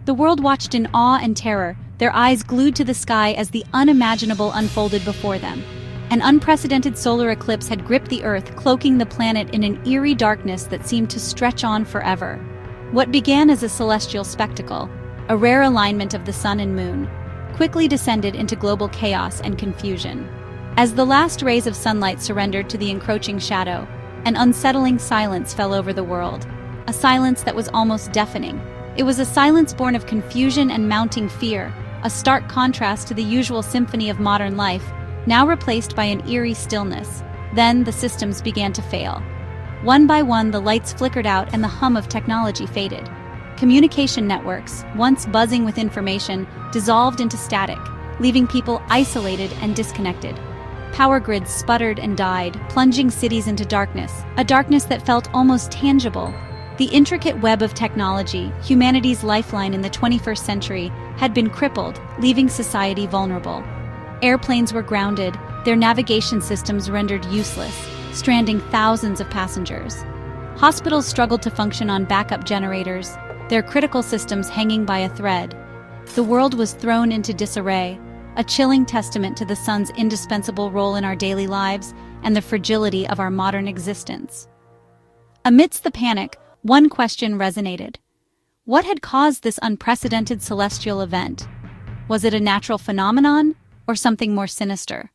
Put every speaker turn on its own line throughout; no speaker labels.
The world watched in awe and terror, their eyes glued to the sky as the unimaginable unfolded before them. An unprecedented solar eclipse had gripped the Earth, cloaking the planet in an eerie darkness that seemed to stretch on forever. What began as a celestial spectacle, a rare alignment of the sun and moon, quickly descended into global chaos and confusion. As the last rays of sunlight surrendered to the encroaching shadow, an unsettling silence fell over the world, a silence that was almost deafening. It was a silence born of confusion and mounting fear, a stark contrast to the usual symphony of modern life, now replaced by an eerie stillness. Then the systems began to fail. One by one, the lights flickered out and the hum of technology faded. Communication networks, once buzzing with information, dissolved into static, leaving people isolated and disconnected. Power grids sputtered and died, plunging cities into darkness, a darkness that felt almost tangible. The intricate web of technology, humanity's lifeline in the 21st century, had been crippled, leaving society vulnerable. Airplanes were grounded, their navigation systems rendered useless, stranding thousands of passengers. Hospitals struggled to function on backup generators, their critical systems hanging by a thread. The world was thrown into disarray, a chilling testament to the sun's indispensable role in our daily lives and the fragility of our modern existence. Amidst the panic, one question resonated. What had caused this unprecedented celestial event? Was it a natural phenomenon or something more sinister?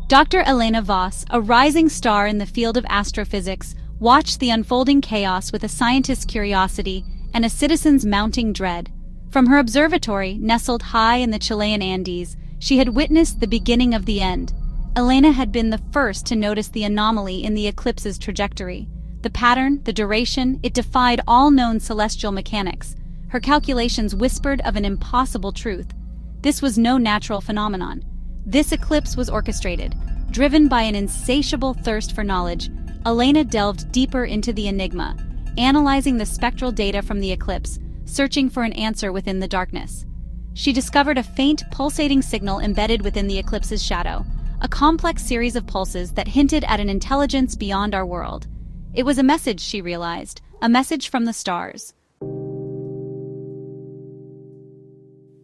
Dr. Elena Voss, a rising star in the field of astrophysics, watched the unfolding chaos with a scientist's curiosity and a citizen's mounting dread. From her observatory, nestled high in the Chilean Andes, she had witnessed the beginning of the end. Elena had been the first to notice the anomaly in the eclipse's trajectory. The pattern, the duration, it defied all known celestial mechanics. Her calculations whispered of an impossible truth. This was no natural phenomenon. This eclipse was orchestrated. Driven by an insatiable thirst for knowledge, Elena delved deeper into the enigma, analyzing the spectral data from the eclipse, searching for an answer within the darkness. She discovered a faint, pulsating signal embedded within the eclipse's shadow, a complex series of pulses that hinted at an intelligence beyond our world. It was a message, she realized, a message from the stars.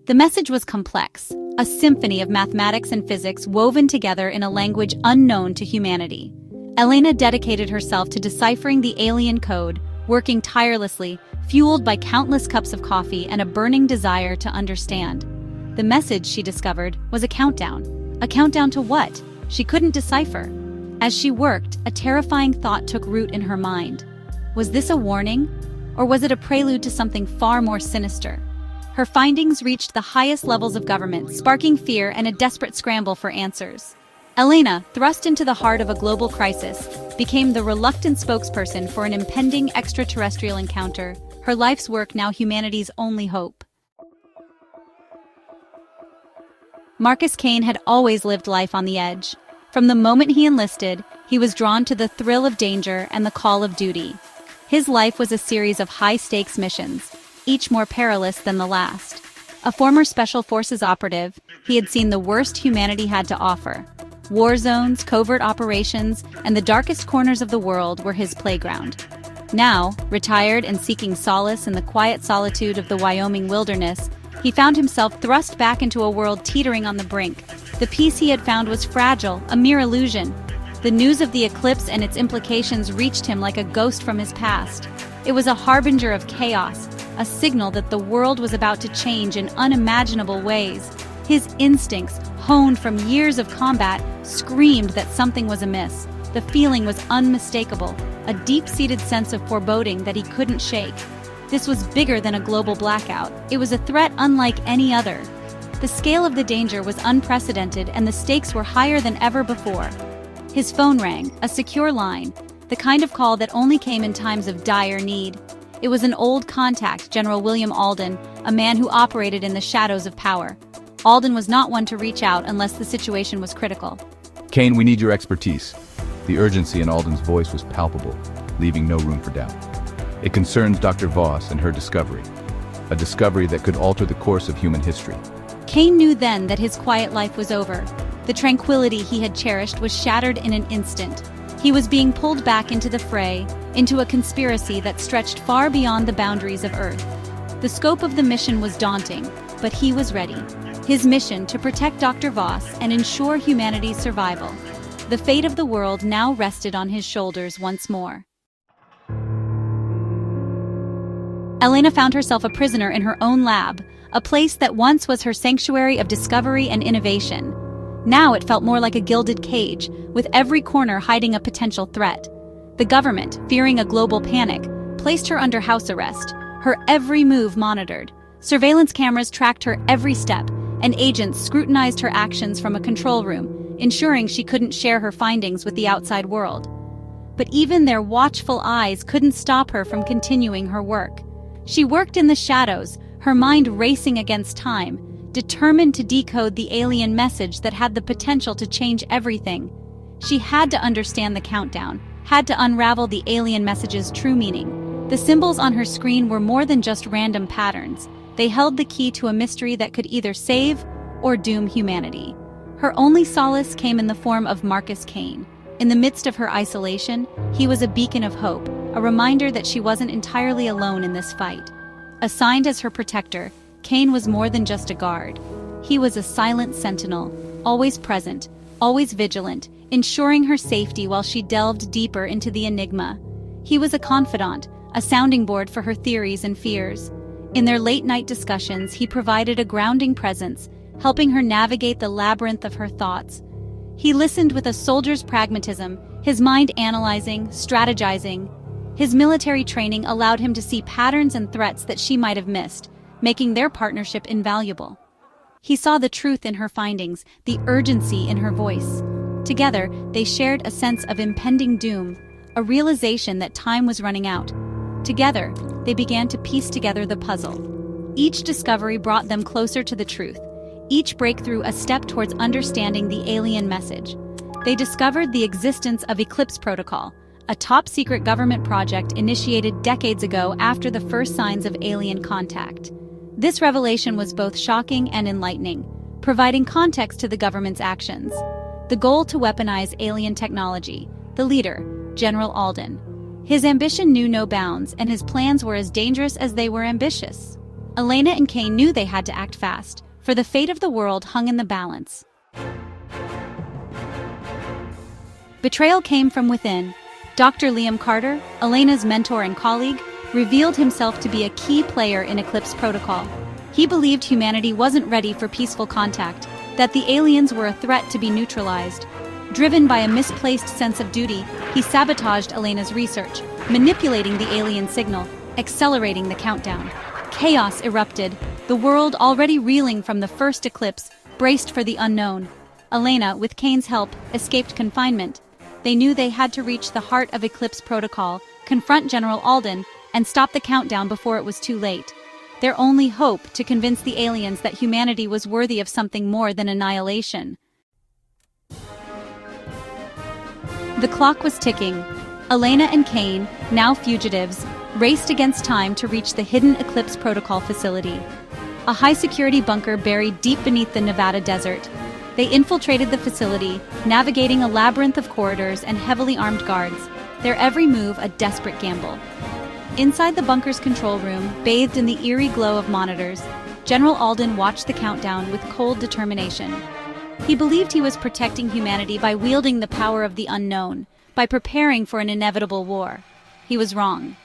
The message was complex, a symphony of mathematics and physics woven together in a language unknown to humanity. Elena dedicated herself to deciphering the alien code, working tirelessly, fueled by countless cups of coffee and a burning desire to understand. The message, she discovered, was a countdown. A countdown to what? She couldn't decipher. As she worked, a terrifying thought took root in her mind. Was this a warning? Or was it a prelude to something far more sinister? Her findings reached the highest levels of government, sparking fear and a desperate scramble for answers. Elena, thrust into the heart of a global crisis, became the reluctant spokesperson for an impending extraterrestrial encounter, her life's work now humanity's only hope. Marcus Kane had always lived life on the edge. From the moment he enlisted, he was drawn to the thrill of danger and the call of duty. His life was a series of high-stakes missions, each more perilous than the last. A former Special Forces operative, he had seen the worst humanity had to offer. War zones, covert operations, and the darkest corners of the world were his playground. Now, retired and seeking solace in the quiet solitude of the Wyoming wilderness, he found himself thrust back into a world teetering on the brink. The peace he had found was fragile, a mere illusion. The news of the eclipse and its implications reached him like a ghost from his past. It was a harbinger of chaos, a signal that the world was about to change in unimaginable ways. His instincts, honed from years of combat, screamed that something was amiss. The feeling was unmistakable, a deep-seated sense of foreboding that he couldn't shake. This was bigger than a global blackout. It was a threat unlike any other. The scale of the danger was unprecedented and the stakes were higher than ever before. His phone rang, a secure line, the kind of call that only came in times of dire need. It was an old contact, General William Alden, a man who operated in the shadows of power. Alden was not one to reach out unless the situation was critical.
Kane, we need your expertise. The urgency in Alden's voice was palpable, leaving no room for doubt. It concerns Dr. Voss and her discovery, a discovery that could alter the course of human history.
Kane knew then that his quiet life was over. The tranquility he had cherished was shattered in an instant. He was being pulled back into the fray, into a conspiracy that stretched far beyond the boundaries of Earth. The scope of the mission was daunting, but he was ready. His mission to protect Dr. Voss and ensure humanity's survival. The fate of the world now rested on his shoulders once more. Elena found herself a prisoner in her own lab, a place that once was her sanctuary of discovery and innovation. Now it felt more like a gilded cage, with every corner hiding a potential threat. The government, fearing a global panic, placed her under house arrest, her every move monitored. Surveillance cameras tracked her every step, and agents scrutinized her actions from a control room, ensuring she couldn't share her findings with the outside world. But even their watchful eyes couldn't stop her from continuing her work. She worked in the shadows, her mind racing against time, determined to decode the alien message that had the potential to change everything. She had to understand the countdown, had to unravel the alien message's true meaning. The symbols on her screen were more than just random patterns. They held the key to a mystery that could either save or doom humanity. Her only solace came in the form of Marcus Kane. In the midst of her isolation, he was a beacon of hope, a reminder that she wasn't entirely alone in this fight. Assigned as her protector, Kane was more than just a guard. He was a silent sentinel, always present, always vigilant, ensuring her safety while she delved deeper into the enigma. He was a confidant, a sounding board for her theories and fears. In their late-night discussions, he provided a grounding presence, helping her navigate the labyrinth of her thoughts. He listened with a soldier's pragmatism, his mind analyzing, strategizing. His military training allowed him to see patterns and threats that she might have missed, making their partnership invaluable. He saw the truth in her findings, the urgency in her voice. Together, they shared a sense of impending doom, a realization that time was running out. Together, they began to piece together the puzzle. Each discovery brought them closer to the truth, each breakthrough a step towards understanding the alien message. They discovered the existence of Eclipse Protocol, a top-secret government project initiated decades ago after the first signs of alien contact. This revelation was both shocking and enlightening, providing context to the government's actions. The goal to weaponize alien technology, the leader, General Alden. His ambition knew no bounds, and his plans were as dangerous as they were ambitious. Elena and Kane knew they had to act fast, for the fate of the world hung in the balance. Betrayal came from within. Dr. Liam Carter, Elena's mentor and colleague, revealed himself to be a key player in Eclipse Protocol. He believed humanity wasn't ready for peaceful contact, that the aliens were a threat to be neutralized. Driven by a misplaced sense of duty, he sabotaged Elena's research, manipulating the alien signal, accelerating the countdown. Chaos erupted, the world already reeling from the first eclipse, braced for the unknown. Elena, with Kane's help, escaped confinement. They knew they had to reach the heart of Eclipse Protocol, confront General Alden, and stop the countdown before it was too late. Their only hope to convince the aliens that humanity was worthy of something more than annihilation. The clock was ticking. Elena and Kane, now fugitives, raced against time to reach the hidden Eclipse Protocol facility, a high-security bunker buried deep beneath the Nevada desert. They infiltrated the facility, navigating a labyrinth of corridors and heavily armed guards, their every move a desperate gamble. Inside the bunker's control room, bathed in the eerie glow of monitors, General Alden watched the countdown with cold determination. He believed he was protecting humanity by wielding the power of the unknown, by preparing for an inevitable war. He was wrong.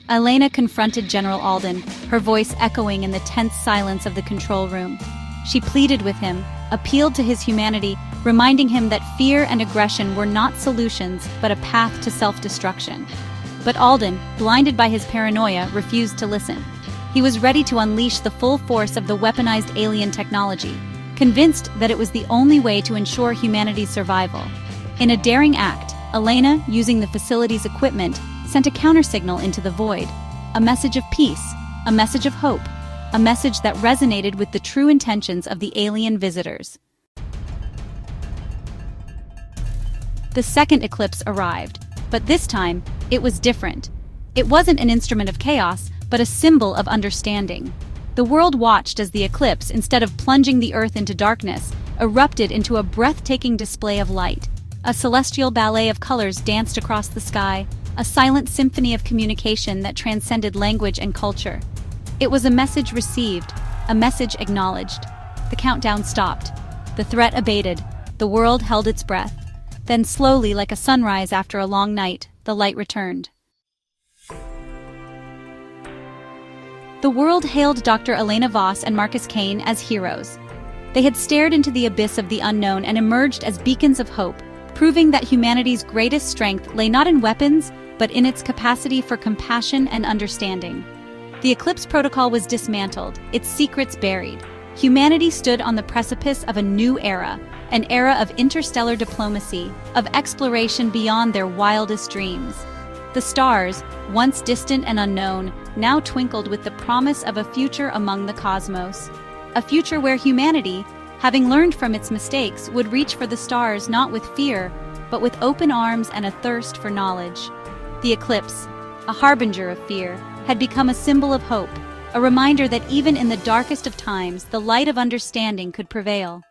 Elena confronted General Alden, her voice echoing in the tense silence of the control room. She pleaded with him, appealed to his humanity, reminding him that fear and aggression were not solutions, but a path to self-destruction. But Alden, blinded by his paranoia, refused to listen. He was ready to unleash the full force of the weaponized alien technology, convinced that it was the only way to ensure humanity's survival. In a daring act, Elena, using the facility's equipment, sent a countersignal into the void, a message of peace, a message of hope, a message that resonated with the true intentions of the alien visitors. The second eclipse arrived, but this time, it was different. It wasn't an instrument of chaos, but a symbol of understanding. The world watched as the eclipse, instead of plunging the Earth into darkness, erupted into a breathtaking display of light. A celestial ballet of colors danced across the sky, a silent symphony of communication that transcended language and culture. It was a message received, a message acknowledged. The countdown stopped. The threat abated. The world held its breath. Then slowly, like a sunrise after a long night, the light returned. The world hailed Dr. Elena Voss and Marcus Kane as heroes. They had stared into the abyss of the unknown and emerged as beacons of hope, proving that humanity's greatest strength lay not in weapons, but in its capacity for compassion and understanding. The Eclipse Protocol was dismantled, its secrets buried. Humanity stood on the precipice of a new era, an era of interstellar diplomacy, of exploration beyond their wildest dreams. The stars, once distant and unknown, now twinkled with the promise of a future among the cosmos. A future where humanity, having learned from its mistakes, would reach for the stars not with fear, but with open arms and a thirst for knowledge. The eclipse, a harbinger of fear, had become a symbol of hope, a reminder that even in the darkest of times, the light of understanding could prevail.